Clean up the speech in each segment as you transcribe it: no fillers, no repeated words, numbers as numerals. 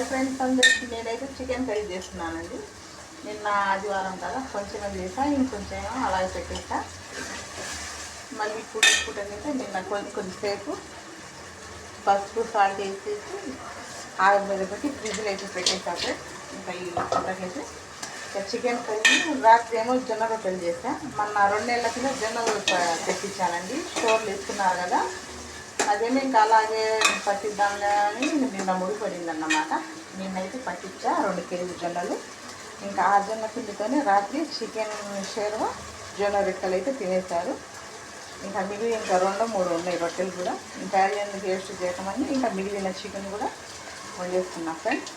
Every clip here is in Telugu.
ఫ్రెండ్స్ అందరికీ నేనైతే చికెన్ కర్రీ చేస్తున్నానండి. నిన్న ఆదివారం కదా కొంచెం చేసా, ఇంకొంచెం అలాగే పెట్టేసా. మళ్ళీ ఇప్పుడు అయితే నిన్న కొద్దిసేపు పసుపు సాల్ట్ వేసేసి ఆవిరి మీద పెట్టి ఫ్రిడ్జ్లో అయితే పెట్టేసాక ఇంకా ఈ పూటకైతే చికెన్ కర్రీ. రాత్రి ఏమో జొన్న రొట్టెలు చేసా. మొన్న 2 నెలల కింద జొన్న తెప్పించానండి, స్టోర్లు ఇస్తున్నారు కదా. అదేమో ఇంకా అలాగే పట్టిద్దాంలే అని నిన్న ముడిపడింది అన్నమాట. నిన్నైతే పట్టించా 2 కేజీ జొన్నలు. ఇంకా ఆ జొన్న పిండితోనే రాత్రి చికెన్ షేర్వ జొన్న రొట్టెలు అయితే తినేశారు. ఇంకా మిగిలి ఇంకా 2-3 ఉన్నాయి రొట్టెలు కూడా. ఇంకా అయ్యాన్ని వేస్ట్ చేయకమని ఇంకా మిగిలిన చికెన్ కూడా వండేస్తున్నా ఫ్రెండ్స్.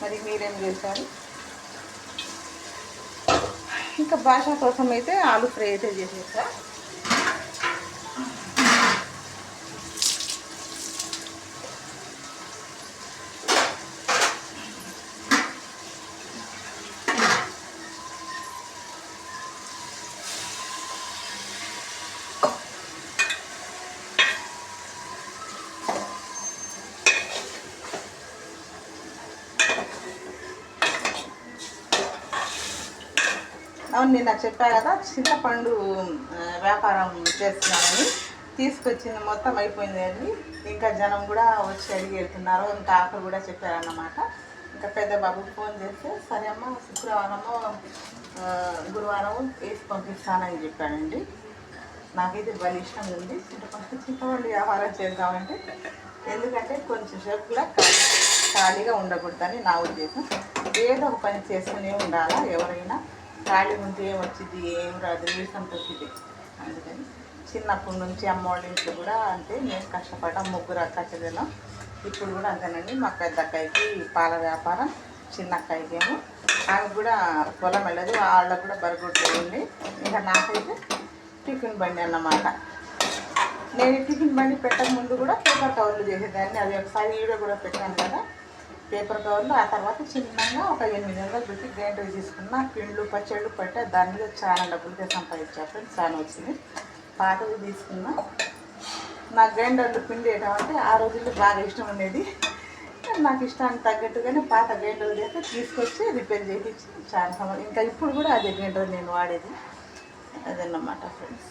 మరి మీరేం చేశారు? ఇంకా భాష కోసం అయితే ఆలు ఫ్రై అయితే చేసేసా. అవును, నిన్న చెప్పా కదా చింతపండు వ్యాపారం చేస్తున్నానని. తీసుకొచ్చింది మొత్తం అయిపోయింది అండి. ఇంకా జనం కూడా వచ్చి అడిగి వెళ్తున్నారు. ఇంకా ఆఫర్ కూడా చెప్పారన్నమాట. ఇంకా పెద్ద బాబుకి ఫోన్ చేస్తే సరే అమ్మ శుక్రవారము గురువారం వేసి పంపిస్తానని చెప్పానండి. నాకైతే భలే ఇష్టం ఉంది చింతపండు వ్యాపారం చేద్దామంటే. ఎందుకంటే కొంచెం సేపు కూడా ఖాళీగా ఉండకూడదని నా ఉద్దేశం. ఏదో ఒక పని చేసుకునే ఉండాలా. ఎవరైనా ఖాళీ ఉంటే ఏం వచ్చింది, ఏం రాదు, నీరసంత వచ్చింది. అందుకని చిన్నప్పటి నుంచి అమ్మ వాళ్ళ ఇంట్లో కూడా అంతే నేను కష్టపడ్డా. 3 అక్క చెల్లెలం. ఇప్పుడు కూడా అంతేనండి. మా పెద్ద అక్కయ్యకి పాల వ్యాపారం, చిన్న అక్కయ్యకి ఏమో ఆమె కూడా పొలం వెళ్ళదు, వాళ్ళకు కూడా బరగొట్టు ఉంది. ఇంకా నాకైతే టిఫిన్ బండి అన్నమాట. నేను టిఫిన్ బండి పెట్టక ముందు కూడా పేపర్ కవర్లు చేసేదాన్ని. అది ఒకసారి వీడియో కూడా పెట్టాను కదా, పేపర్ కవర్లు. ఆ తర్వాత చిన్నగా ఒక 800 పెట్టి గ్రైండర్ తీసుకున్నా. పిండ్లు పచ్చళ్ళు పట్టా. దాని మీద చాలా డబ్బులతో సంపాదించా ఫ్రెండ్స్. చాలా వచ్చింది. పాతవి తీసుకున్నా. నా గ్రైండర్లు పిండి వేయడం అంటే ఆ రోజుల్లో బాగా ఇష్టం ఉండేది. నాకు ఇష్టానికి తగ్గట్టుగానే పాత గ్రైండర్లు చేస్తే తీసుకొచ్చి రిపేర్ చేయించి చాలా ఇంకా ఇప్పుడు కూడా అదే గ్రైండర్ నేను వాడేది. అదన్నమాట ఫ్రెండ్స్.